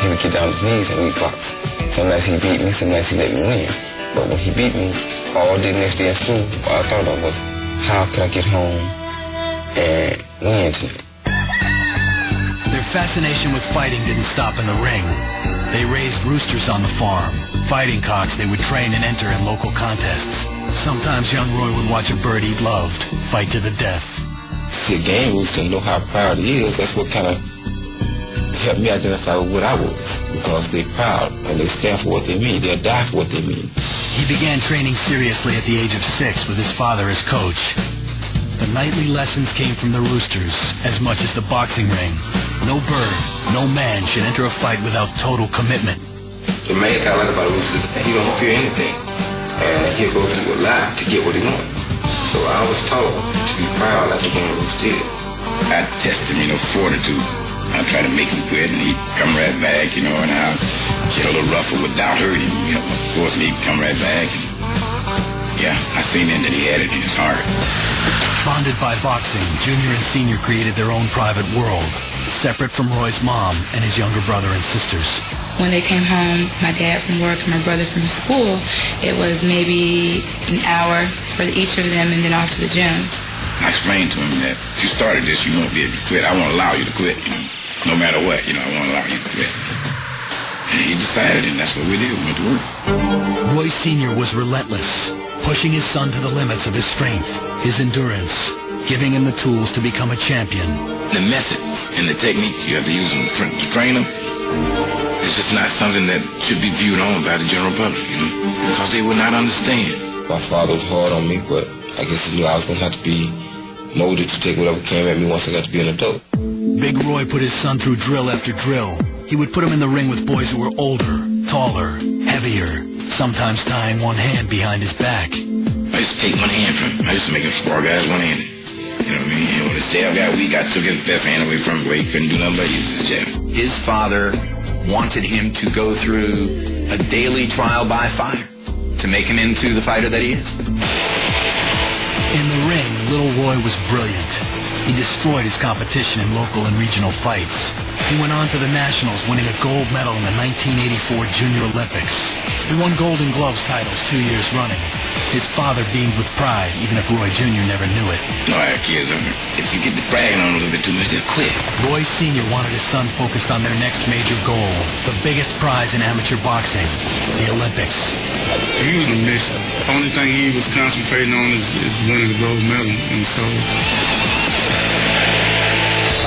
he would get down on his knees and we box. Some nights he beat me, some nights he let me win. But when he beat me, all day the next day in school, all I thought about was, how can I get home and win tonight? Their fascination with fighting didn't stop in the ring. They raised roosters on the farm, fighting cocks they would train and enter in local contests. Sometimes young Roy would watch a bird he'd loved fight to the death. See a game rooster and know how proud he is, that's what kind of helped me identify with what I was, because they're proud and they stand for what they mean. They'll die for what they mean. He began training seriously at the age of 6 with his father as coach. The nightly lessons came from the roosters as much as the boxing ring. No bird, no man should enter a fight without total commitment. The main thing I like about a rooster is that he don't fear anything. And he'll go through a lot to get what he wants. So I was taught to be proud like the game rooster is. I tested him, fortitude. I try to make him quit, and he'd come right back, and I'd get a little rougher without hurting him. Force me, he'd come right back. And, I seen then that he had it in his heart. Bonded by boxing, Junior and Senior created their own private world, separate from Roy's mom and his younger brother and sisters. When they came home, my dad from work and my brother from school, it was maybe an hour for each of them and then off to the gym. I explained to him that if you started this, you won't be able to quit. I won't allow you to quit, no matter what, I won't allow you to quit. And he decided, and that's what we did. We went to work. Roy Sr. was relentless, pushing his son to the limits of his strength, his endurance, giving him the tools to become a champion. The methods and the techniques you have to use them to train them, it's just not something that should be viewed on by the general public, because they would not understand. My father was hard on me, but I guess he knew I was going to have to be molded to take whatever came at me once I got to be an adult. Big Roy put his son through drill after drill. He would put him in the ring with boys who were older, taller, heavier, sometimes tying one hand behind his back. I used to take one hand from him. I used to make him spar guys one-handed. You know what I mean? And when the jab got weak, I took his best hand away from him where he couldn't do nothing but use his jab. His father wanted him to go through a daily trial by fire to make him into the fighter that he is. In the ring, little Roy was brilliant. He destroyed his competition in local and regional fights. He went on to the Nationals, winning a gold medal in the 1984 Junior Olympics. He won Golden Gloves titles 2 years running. His father beamed with pride, even if Roy Jr. never knew it. No, our kids, if you get to bragging on a little bit too much, they'll quit. Roy Sr. wanted his son focused on their next major goal, the biggest prize in amateur boxing, the Olympics. He was on a mission. The only thing he was concentrating on is winning the gold medal, and so...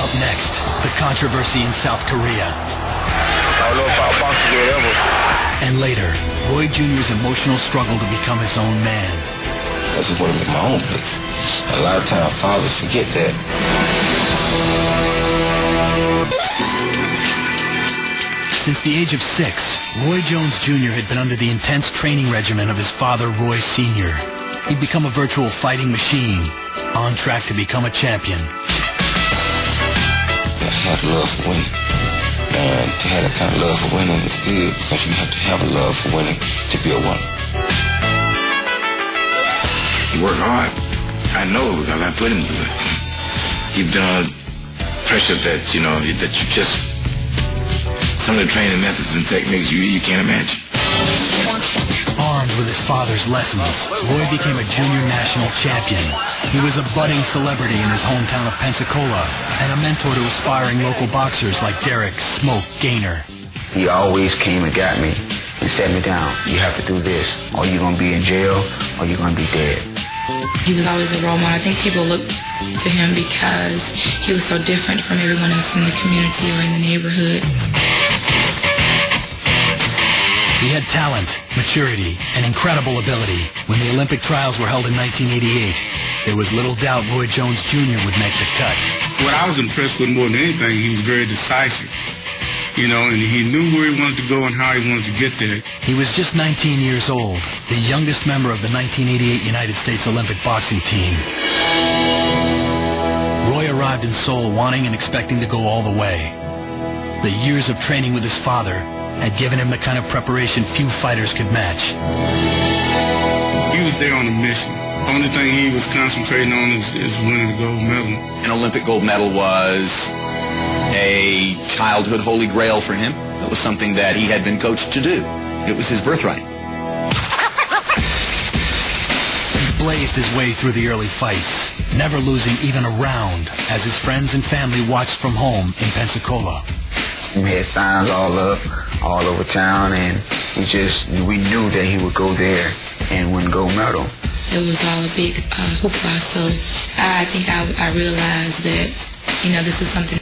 Up next, the controversy in South Korea. I don't know about boxing or whatever. And later, Roy Jr.'s emotional struggle to become his own man. I just want to make my own place. A lot of times, fathers forget that. Since the age of 6, Roy Jones Jr. had been under the intense training regimen of his father, Roy Sr. He'd become a virtual fighting machine, on track to become a champion. I have love for winning. And to have that kind of love for winning is good, because you have to have a love for winning to be a winner. He worked hard. I know it because I put him through it. He's done pressure that, that you just... Some of the training methods and techniques you can't imagine. Armed with his father's lessons, Roy became a junior national champion. He was a budding celebrity in his hometown of Pensacola and a mentor to aspiring local boxers like Derek Smoke Gaynor. He always came and got me and set me down. You have to do this, or you're going to be in jail, or you're going to be dead. He was always a role model. I think people looked to him because he was so different from everyone else in the community or in the neighborhood. He had talent, maturity, and incredible ability. When the Olympic trials were held in 1988, there was little doubt Roy Jones Jr. would make the cut. What I was impressed with more than anything, he was very decisive. And he knew where he wanted to go and how he wanted to get there. He was just 19 years old, the youngest member of the 1988 United States Olympic boxing team. Roy arrived in Seoul wanting and expecting to go all the way. The years of training with his father had given him the kind of preparation few fighters could match. He was there on a mission. The only thing he was concentrating on is winning the gold medal. An Olympic gold medal was a childhood holy grail for him. That was something that he had been coached to do. It was his birthright. He blazed his way through the early fights, never losing even a round as his friends and family watched from home in Pensacola. We had signs all over town, and we knew that he would go there and win gold medal. It was all a big hoopla, so I think I realized that, this was something